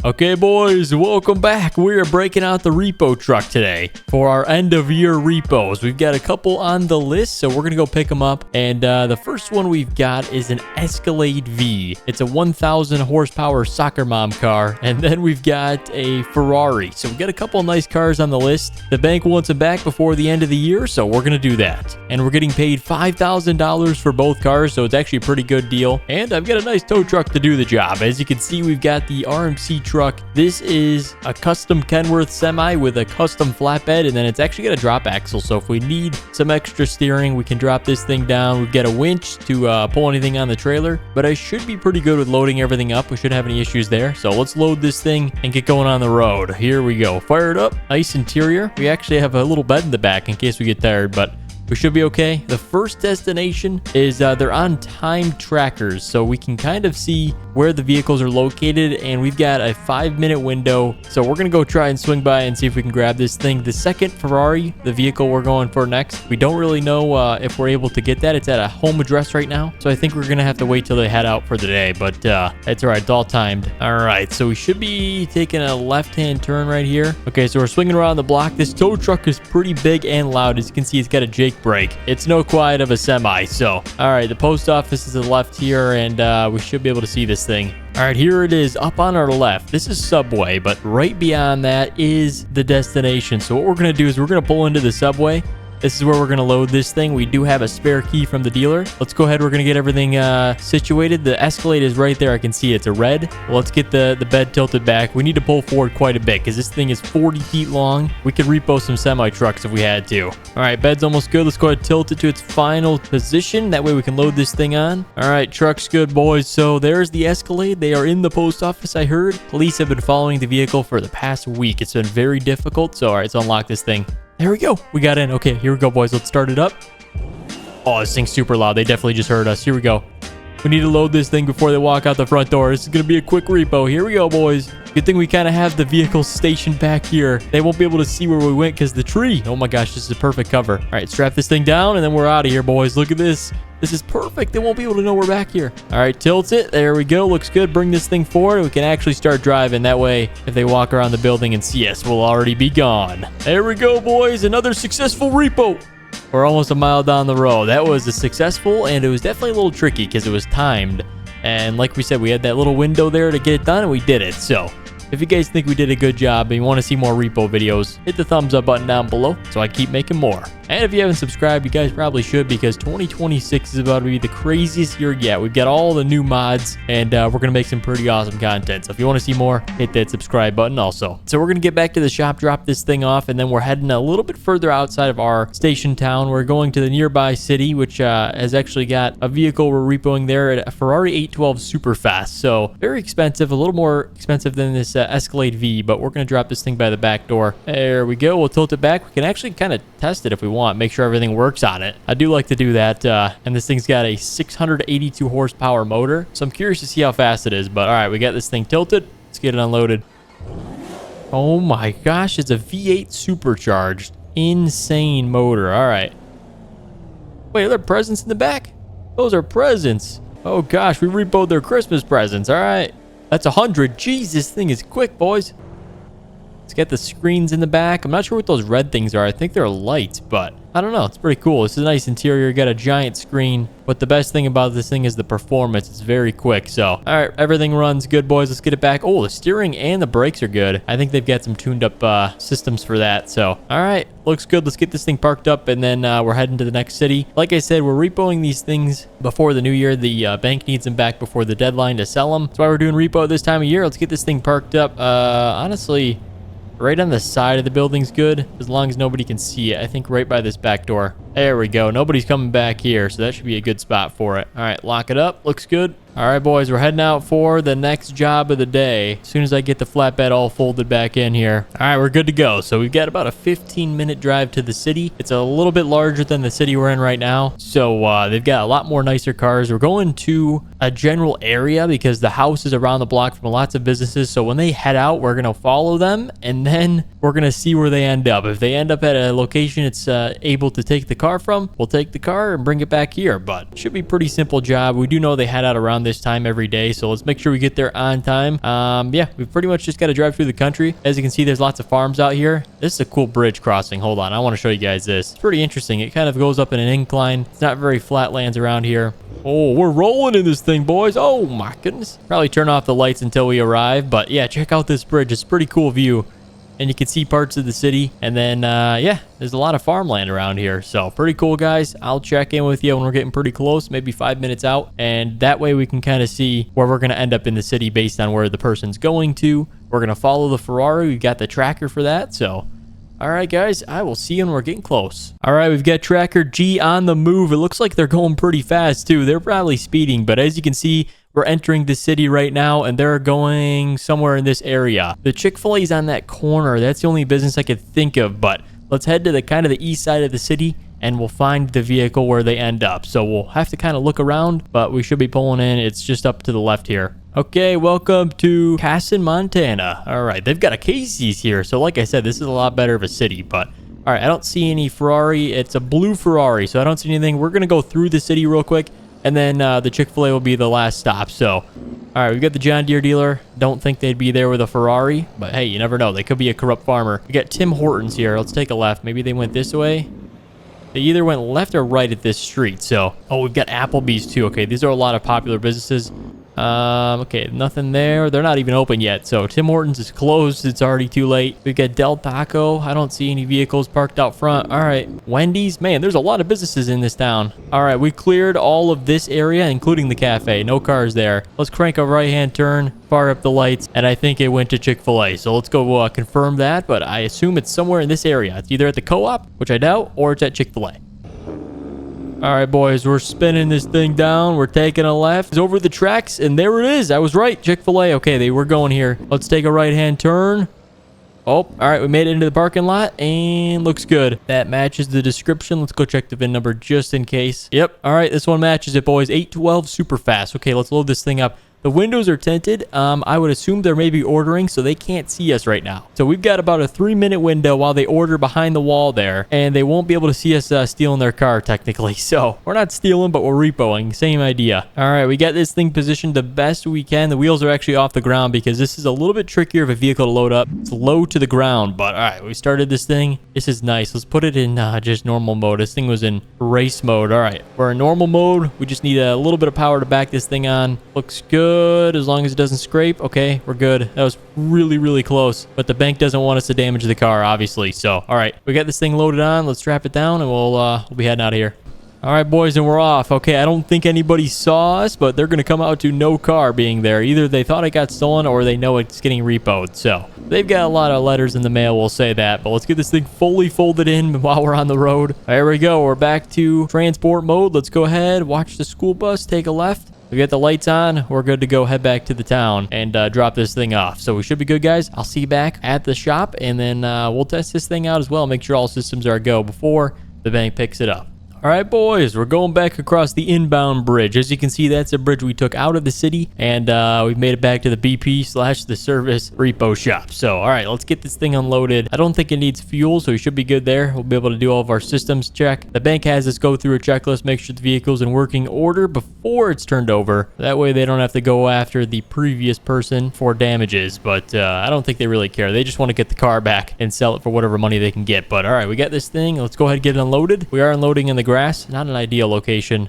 Okay, boys, welcome back. We are breaking out the repo truck today for our end of year repos. We've got a couple on the list, so we're going to go pick them up. And the first one we've got is an Escalade V. It's a 1000 horsepower soccer mom car. And then we've got a Ferrari. So we've got a couple nice cars on the list. The bank wants them back before the end of the year, so we're going to do that. And we're getting paid $5,000 for both cars, so it's actually a pretty good deal. And I've got a nice tow truck to do the job. As you can see, we've got the RMC truck. This is a custom Kenworth semi with a custom flatbed, and then it's actually got a drop axle, so if we need some extra steering, we can drop this thing down. We've got a winch to pull anything on the trailer, but I should be pretty good with loading everything up. We shouldn't have any issues there, so let's load this thing and get going on the road. Here we go. Fire it up. Nice interior. We actually have a little bed in the back in case we get tired, but we should be okay. The first destination is they're on time trackers, so we can kind of see where the vehicles are located, and we've got a 5-minute window. So we're gonna go try and swing by and see if we can grab this thing. The second Ferrari, the vehicle we're going for next, we don't really know if we're able to get that. It's at a home address right now, so I think we're gonna have to wait till they head out for the day, but it's all right. It's all timed. All right, so we should be taking a left-hand turn right here. Okay, so we're swinging around the block. This tow truck is pretty big and loud. As you can see, it's got a Jake brake. It's no quiet of a semi. So all right, the post office is to the left here, and we should be able to see this thing. All right, here it is up on our left. This is Subway, but right beyond that is the destination. So what we're going to do is we're going to pull into the Subway. This is where we're going to load this thing. We do have a spare key from the dealer. Let's go ahead. We're going to get everything situated. The Escalade is right there. I can see it's a red. Well, let's get the bed tilted back. We need to pull forward quite a bit because this thing is 40 feet long. We could repo some semi-trucks if we had to. All right, bed's almost good. Let's go ahead and tilt it to its final position. That way we can load this thing on. All right, truck's good, boys. So there's the Escalade. They are in the post office, I heard. Police have been following the vehicle for the past week. It's been very difficult. So all right, let's unlock this thing. There we go. We got in. Okay, here we go, boys. Let's start it up. Oh, this thing's super loud. They definitely just heard us. Here we go. We need to load this thing before they walk out the front door. This is going to be a quick repo. Here we go, boys. Good thing we kind of have the vehicle stationed back here. They won't be able to see where we went because the tree. Oh my gosh, this is a perfect cover. All right, strap this thing down, and then we're out of here, boys. Look at this. This is perfect. They won't be able to know we're back here. All right, tilt it. There we go. Looks good. Bring this thing forward. We can actually start driving. That way, if they walk around the building and see us, we'll already be gone. There we go, boys. Another successful repo. We're almost a mile down the road. That was a successful, and it was definitely a little tricky because it was timed. And like we said, we had that little window there to get it done, and we did it. So if you guys think we did a good job and you want to see more repo videos, hit the thumbs up button down below so I keep making more. And if you haven't subscribed, you guys probably should, because 2026 is about to be the craziest year yet. We've got all the new mods, and we're going to make some pretty awesome content. So if you want to see more, hit that subscribe button also. So we're going to get back to the shop, drop this thing off, and then we're heading a little bit further outside of our station town. We're going to the nearby city, which has actually got a vehicle we're repoing there, at a Ferrari 812 Superfast. So very expensive, a little more expensive than this Escalade V, but we're going to drop this thing by the back door. There we go. We'll tilt it back. We can actually kind of test it if we want, make sure everything works on it. I do like to do that. And this thing's got a 682 horsepower motor, so I'm curious to see how fast it is. But all right, we got this thing tilted. Let's get it unloaded. Oh my gosh, it's a V8 supercharged. Insane motor. All right. Wait, are there presents in the back? Those are presents. Oh gosh, we repoed their Christmas presents. All right. That's 100. Jeez, this thing is quick, boys. It's got the screens in the back. I'm not sure what those red things are. I think they're lights, but I don't know. It's pretty cool. This is a nice interior. Got a giant screen. But the best thing about this thing is the performance. It's very quick. So, all right, everything runs good, boys. Let's get it back. Oh, the steering and the brakes are good. I think they've got some tuned up systems for that. So, all right, looks good. Let's get this thing parked up, and then we're heading to the next city. Like I said, we're repoing these things before the new year. The bank needs them back before the deadline to sell them. That's why we're doing repo this time of year. Let's get this thing parked up. Honestly, right on the side of the building's good, as long as nobody can see it. I think right by this back door. There we go. Nobody's coming back here, so that should be a good spot for it. All right, lock it up. Looks good. All right, boys, we're heading out for the next job of the day. As soon as I get the flatbed all folded back in here. All right, we're good to go. So we've got about a 15-minute drive to the city. It's a little bit larger than the city we're in right now. So they've got a lot more nicer cars. We're going to a general area because the house is around the block from lots of businesses. So when they head out, we're going to follow them, and then we're going to see where they end up. If they end up at a location it's able to take the car from, we'll take the car and bring it back here. But should be pretty simple job. We do know they head out around this time every day, so let's make sure we get there on time. Yeah, we pretty much just got to drive through the country. As you can see, there's lots of farms out here. This is a cool bridge crossing. Hold on, I want to show you guys this. It's pretty interesting. It kind of goes up in an incline. It's not very flat lands around here. Oh, we're rolling in this thing, boys. Oh my goodness. Probably turn off the lights until we arrive, but yeah, check out this bridge. It's a pretty cool view. And you can see parts of the city. And then, yeah, there's a lot of farmland around here. So pretty cool, guys. I'll check in with you when we're getting pretty close, maybe 5 minutes out. And that way we can kind of see where we're going to end up in the city based on where the person's going to. We're going to follow the Ferrari. We've got the tracker for that. So, all right, guys, I will see you when we're getting close. All right, we've got Tracker G on the move. It looks like they're going pretty fast, too. They're probably speeding. But as you can see, we're entering the city right now, and they're going somewhere in this area. The Chick-fil-A's on that corner. That's the only business I could think of, but let's head to the kind of the east side of the city, and we'll find the vehicle where they end up. So we'll have to kind of look around, but we should be pulling in. It's just up to the left here. Okay, welcome to Casson, Montana. All right, they've got a Casey's here. So like I said, this is a lot better of a city, but all right, I don't see any Ferrari. It's a blue Ferrari, so I don't see anything. We're going to go through the city real quick. And then the Chick-fil-A will be the last stop. So, all right, we've got the John Deere dealer. Don't think they'd be there with a Ferrari. But, hey, you never know. They could be a corrupt farmer. We got Tim Hortons here. Let's take a left. Maybe they went this way. They either went left or right at this street. So, oh, we've got Applebee's, too. Okay, these are a lot of popular businesses. Okay, nothing there. They're not even open yet. So Tim Hortons is closed. It's already too late. We've got Del Taco. I don't see any vehicles parked out front. All right, Wendy's. Man, there's a lot of businesses in this town. All right, we cleared all of this area, including the cafe. No cars there. Let's crank a right-hand turn, fire up the lights, and I think it went to Chick-fil-A. So let's go confirm that, but I assume it's somewhere in this area. It's either at the co-op, which I doubt, or it's at Chick-fil-A. All right, boys, we're spinning this thing down. We're taking a left. It's over the tracks, and there it is. I was right. Chick-fil-A. Okay, they were going here. Let's take a right-hand turn. Oh, all right, we made it into the parking lot, and looks good. That matches the description. Let's go check the VIN number just in case. Yep, all right, this one matches it, boys. 812 Superfast. Okay, let's load this thing up. The windows are tinted. I would assume they're maybe ordering, so they can't see us right now. So we've got about a 3-minute window while they order behind the wall there, and they won't be able to see us stealing their car, technically. So we're not stealing, but we're repoing. Same idea. All right, we got this thing positioned the best we can. The wheels are actually off the ground because this is a little bit trickier of a vehicle to load up. It's low to the ground, but all right, we started this thing. This is nice. Let's put it in just normal mode. This thing was in race mode. All right, we're in normal mode. We just need a little bit of power to back this thing on. Looks good. As long as it doesn't scrape. Okay, we're good. That was really close, but the bank doesn't want us to damage the car, obviously. So all right, we got this thing loaded on. Let's strap it down, and we'll be heading out of here. All right, boys, and we're off. Okay, I don't think anybody saw us, but they're gonna come out to no car being there. Either they thought it got stolen or they know it's getting repoed. So they've got a lot of letters in the mail, we'll say that. But let's get this thing fully folded in while we're on the road. There we go. We're back to transport mode. Let's go ahead, watch the school bus take a left. We got the lights on. We're good to go head back to the town and drop this thing off. So we should be good, guys. I'll see you back at the shop, and then we'll test this thing out as well. Make sure all systems are a go before the bank picks it up. All right, boys, we're going back across the inbound bridge. As you can see, that's a bridge we took out of the city, and we've made it back to the BP/the service repo shop. So, all right, let's get this thing unloaded. I don't think it needs fuel, so we should be good there. We'll be able to do all of our systems check. The bank has us go through a checklist, make sure the vehicle's in working order before it's turned over. That way they don't have to go after the previous person for damages, but I don't think they really care. They just want to get the car back and sell it for whatever money they can get. But all right, we got this thing. Let's go ahead and get it unloaded. We are unloading in the grass. Not an ideal location.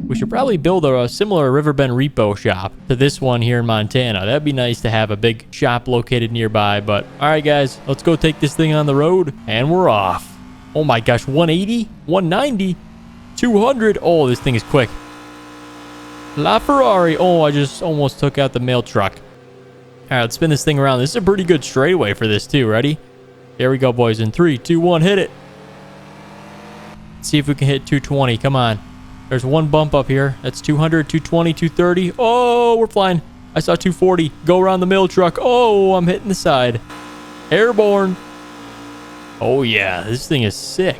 We should probably build a similar Riverbend repo shop to this one here in Montana. That'd be nice to have a big shop located nearby. But all right, guys, let's go take this thing on the road, and we're off. Oh my gosh, 180, 190, 200. Oh, this thing is quick. La Ferrari. Oh, I just almost took out the mail truck. All right, let's spin this thing around. This is a pretty good straightaway for this too. Ready? Here we go, boys. In 3, 2, 1, hit it. See if we can hit 220. Come on. There's one bump up here. That's 200, 220, 230. Oh, we're flying. I saw 240. Go around the mill truck. Oh, I'm hitting the side. Airborne. Oh, yeah. This thing is sick.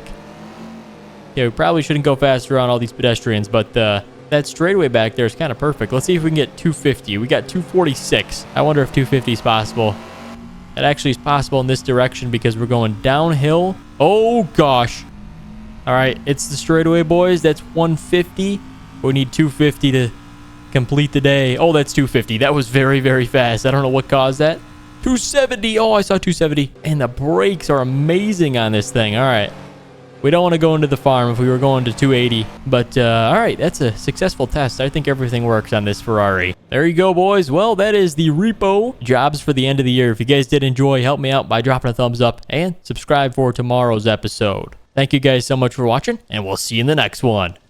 Yeah, we probably shouldn't go faster on all these pedestrians, but that straightaway back there is kind of perfect. Let's see if we can get 250. We got 246. I wonder if 250 is possible. It actually is possible in this direction because we're going downhill. Oh, gosh. All right, it's the straightaway, boys. That's 150. We need 250 to complete the day. Oh, that's 250. That was very, very fast. I don't know what caused that. 270. Oh, I saw 270. And the brakes are amazing on this thing. All right. We don't want to go into the farm if we were going to 280. But, all right, that's a successful test. I think everything works on this Ferrari. There you go, boys. Well, that is the repo jobs for the end of the year. If you guys did enjoy, help me out by dropping a thumbs up and subscribe for tomorrow's episode. Thank you guys so much for watching, and we'll see you in the next one.